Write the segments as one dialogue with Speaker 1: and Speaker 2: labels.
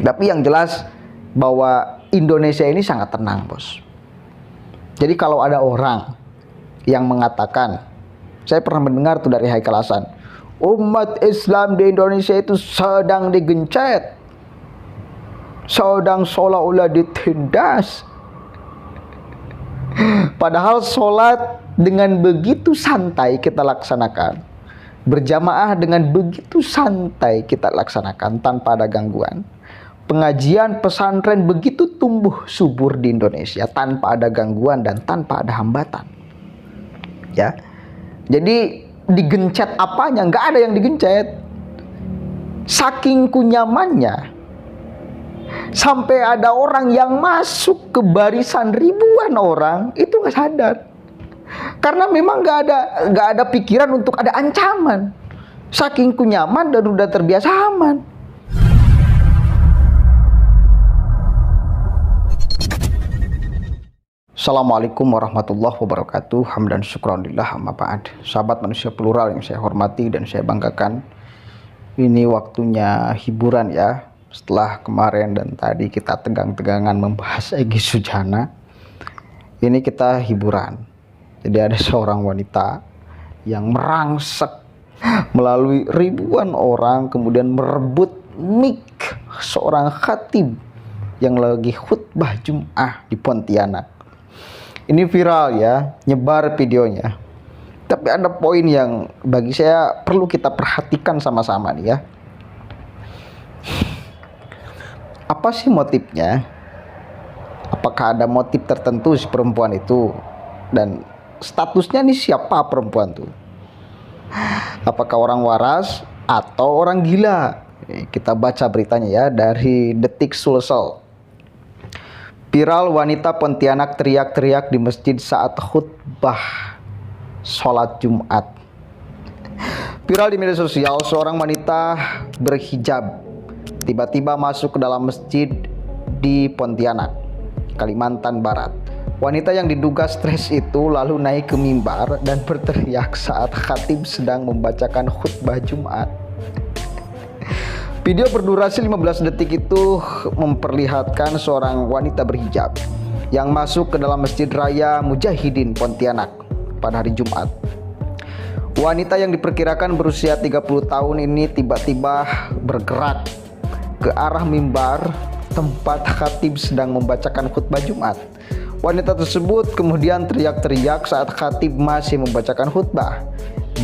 Speaker 1: Tapi yang jelas bahwa Indonesia ini sangat tenang, bos. Jadi kalau ada orang yang mengatakan, saya pernah mendengar tuh dari Haikal Hasan, umat Islam di Indonesia itu sedang digencet, sedang seolah-olah ditindas. Padahal sholat dengan begitu santai kita laksanakan, berjamaah dengan begitu santai kita laksanakan tanpa ada gangguan. Pengajian pesantren begitu tumbuh subur di Indonesia tanpa ada gangguan dan tanpa ada hambatan. Ya, jadi digencet apanya? Nggak ada yang digencet. Saking kunyamannya, sampai ada orang yang masuk ke barisan ribuan orang itu nggak sadar. Karena memang nggak ada pikiran untuk ada ancaman. Saking kunyaman dan udah terbiasa aman. Assalamualaikum warahmatullahi wabarakatuh. Hamdan syukranillah amma ba'd. Sahabat manusia plural yang saya hormati dan saya banggakan, ini waktunya hiburan ya. Setelah kemarin dan tadi kita tegang-tegangan membahas Egy Sujana, ini kita hiburan. Jadi ada seorang wanita yang merangsek melalui ribuan orang, kemudian merebut mic seorang khatib yang lagi khutbah Jum'ah di Pontianak. Ini viral ya, nyebar videonya. Tapi ada poin yang bagi saya perlu kita perhatikan sama-sama nih ya. Apa sih motifnya? Apakah ada motif tertentu si perempuan itu? Dan statusnya nih siapa perempuan tuh? Apakah orang waras atau orang gila? Kita baca beritanya ya dari Detik Sulsel. Viral wanita Pontianak teriak-teriak di masjid saat khutbah sholat Jumat. Viral di media sosial, seorang wanita berhijab tiba-tiba masuk ke dalam masjid di Pontianak, Kalimantan Barat. Wanita yang diduga stres itu lalu naik ke mimbar dan berteriak saat khatib sedang membacakan khutbah Jumat. Video berdurasi 15 detik itu memperlihatkan seorang wanita berhijab yang masuk ke dalam Masjid Raya Mujahidin Pontianak pada hari Jumat. Wanita yang diperkirakan berusia 30 tahun ini tiba-tiba bergerak ke arah mimbar tempat khatib sedang membacakan khutbah Jumat. Wanita tersebut kemudian teriak-teriak saat khatib masih membacakan khutbah.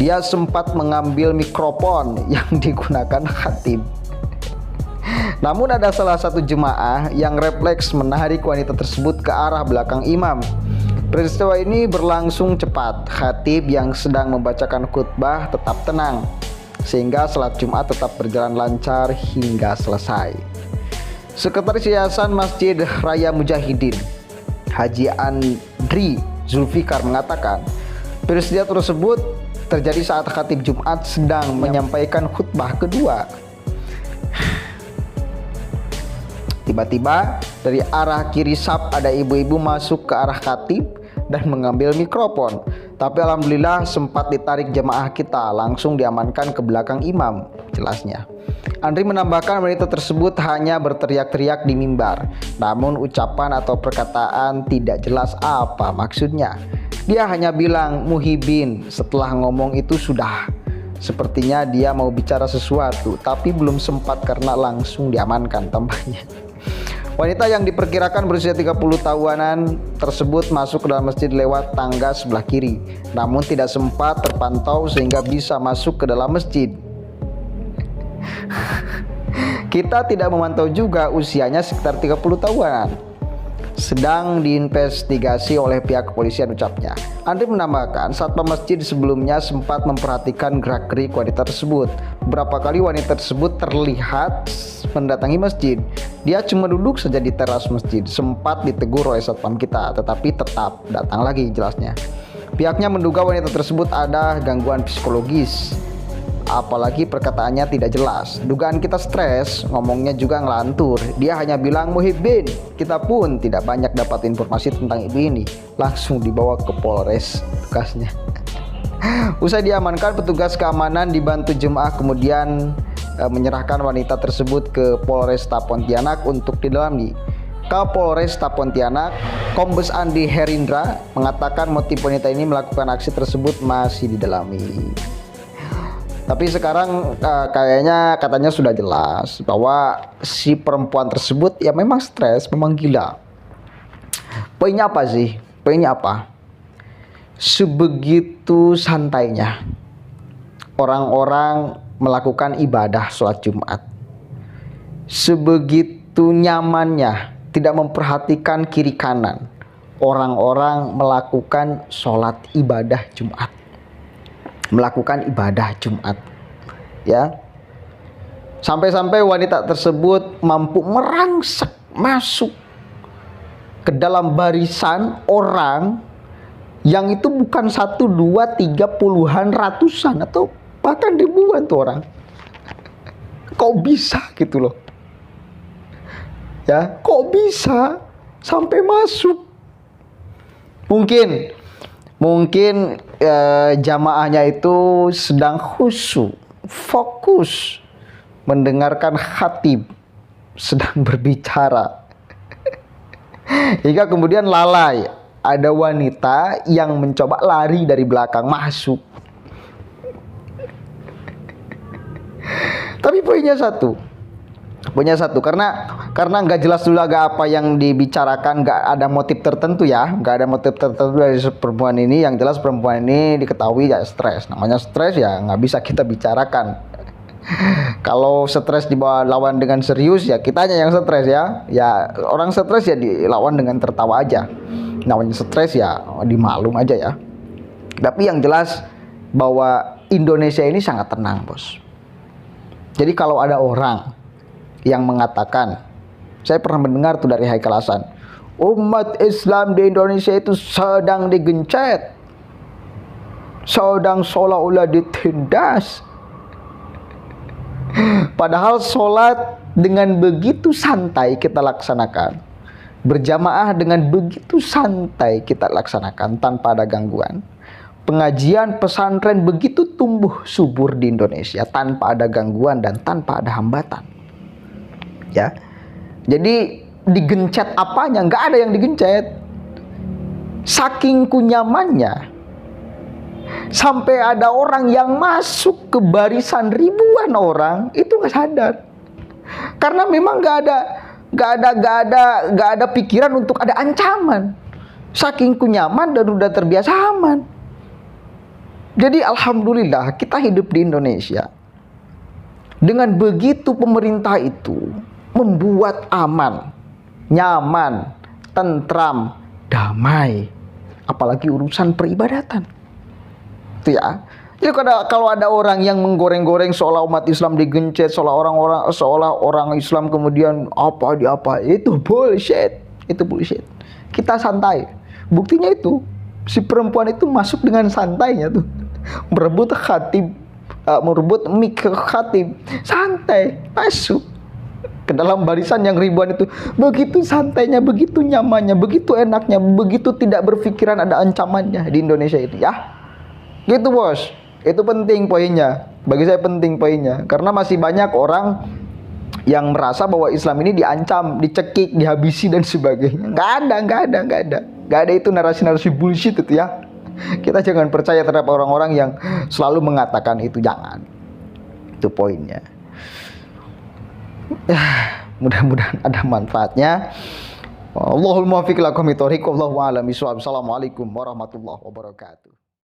Speaker 1: Dia sempat mengambil mikrofon yang digunakan khatib. Namun ada salah satu jemaah yang refleks menarik wanita tersebut ke arah belakang imam. Peristiwa ini berlangsung cepat. Khatib yang sedang membacakan khutbah tetap tenang, sehingga salat Jumat tetap berjalan lancar hingga selesai. Sekretaris Yayasan Masjid Raya Mujahidin, Haji Andri Zulfikar mengatakan, peristiwa tersebut terjadi saat khatib Jumat sedang menyampaikan khutbah kedua. Tiba-tiba dari arah kiri saf ada ibu-ibu masuk ke arah khatib dan mengambil mikrofon. Tapi alhamdulillah sempat ditarik jemaah kita, langsung diamankan ke belakang imam, jelasnya. Andri menambahkan wanita tersebut hanya berteriak-teriak di mimbar, namun ucapan atau perkataan tidak jelas apa maksudnya. Dia hanya bilang Muhibin. Setelah ngomong itu sudah, sepertinya dia mau bicara sesuatu, tapi belum sempat karena langsung diamankan, tambahnya. Wanita yang diperkirakan berusia 30 tahunan tersebut masuk ke dalam masjid lewat tangga sebelah kiri, namun tidak sempat terpantau sehingga bisa masuk ke dalam masjid. Kita tidak memantau juga usianya sekitar 30 tahunan. Sedang diinvestigasi oleh pihak kepolisian, ucapnya. Andri menambahkan satpam masjid sebelumnya sempat memperhatikan gerak-gerik wanita tersebut. Beberapa kali wanita tersebut terlihat mendatangi masjid. Dia cuma duduk saja di teras masjid. Sempat ditegur oleh satpam kita, tetapi tetap datang lagi, jelasnya. Pihaknya menduga wanita tersebut ada gangguan psikologis, apalagi perkataannya tidak jelas. Dugaan kita stres, ngomongnya juga ngelantur. Dia hanya bilang Muhibin. Kita pun tidak banyak dapat informasi tentang ibu ini. Langsung dibawa ke Polres tugasnya. Usai diamankan, petugas keamanan dibantu jemaah kemudian menyerahkan wanita tersebut ke Polresta Pontianak untuk didalami. Kapolresta Pontianak, Kombes Andi Herindra, mengatakan motif wanita ini melakukan aksi tersebut masih didalami. Tapi sekarang katanya sudah jelas bahwa si perempuan tersebut ya memang stres, memang gila. Poinnya apa sih? Poinnya apa? Sebegitu santainya orang-orang melakukan ibadah sholat Jumat. Sebegitu nyamannya, tidak memperhatikan kiri kanan, orang-orang melakukan sholat ibadah Jumat. Melakukan ibadah Jumat. Ya. Sampai-sampai wanita tersebut mampu merangsek masuk ke dalam barisan orang yang itu bukan 1, 2, 3 puluhan, ratusan atau bahkan ribuan tuh orang. Kok bisa gitu loh? Ya, kok bisa sampai masuk? Mungkin jamaahnya itu sedang khusyuk, fokus mendengarkan khatib sedang berbicara. Hingga kemudian lalai, ada wanita yang mencoba lari dari belakang masuk. Tapi poinnya satu, karena nggak jelas dulu agak apa yang dibicarakan, nggak ada motif tertentu ya, nggak ada motif tertentu dari perempuan ini. Yang jelas perempuan ini diketahui ya stres. Namanya stres ya nggak bisa kita bicarakan. Kalau stres dibawa lawan dengan serius ya kitanya yang stres ya. Ya orang stres ya dilawan dengan tertawa aja. Namanya stres ya dimaklum aja ya. Tapi yang jelas bahwa Indonesia ini sangat tenang, bos. Jadi kalau ada orang yang mengatakan, saya pernah mendengar tuh dari Haikal Hasan, umat Islam di Indonesia itu sedang digencet, sedang seolah-olah ditindas. Padahal sholat dengan begitu santai kita laksanakan, berjamaah dengan begitu santai kita laksanakan tanpa ada gangguan. Pengajian pesantren begitu tumbuh subur di Indonesia tanpa ada gangguan dan tanpa ada hambatan. Ya, jadi digencet apanya? Nggak ada yang digencet. Saking kunyamannya, sampai ada orang yang masuk ke barisan ribuan orang itu nggak sadar, karena memang nggak ada pikiran untuk ada ancaman. Saking kunyaman dan udah terbiasa aman. Jadi alhamdulillah kita hidup di Indonesia. Dengan begitu pemerintah itu membuat aman, nyaman, tentram, damai. Apalagi urusan peribadatan. Itu ya. Jadi kalau ada orang yang menggoreng-goreng seolah umat Islam digencet, seolah orang Islam kemudian apa itu bullshit. Itu bullshit. Kita santai. Buktinya itu si perempuan itu masuk dengan santainya tuh. Merebut khatib, merebut mik khatib, santai masuk ke dalam barisan yang ribuan itu. Begitu santainya, begitu nyamannya, begitu enaknya, begitu tidak berpikiran ada ancamannya di Indonesia itu ya. Gitu bos, itu penting poinnya. Bagi saya penting poinnya, karena masih banyak orang yang merasa bahwa Islam ini diancam, dicekik, dihabisi dan sebagainya. Nggak ada itu narasi-narasi bullshit itu ya. Kita jangan percaya terhadap orang-orang yang selalu mengatakan itu, jangan. Itu poinnya. Mudah-mudahan ada manfaatnya. Allahul muwaffiq ila aqwamit thoriq. Wallahu a'lam bishawab. Assalamualaikum warahmatullahi wabarakatuh.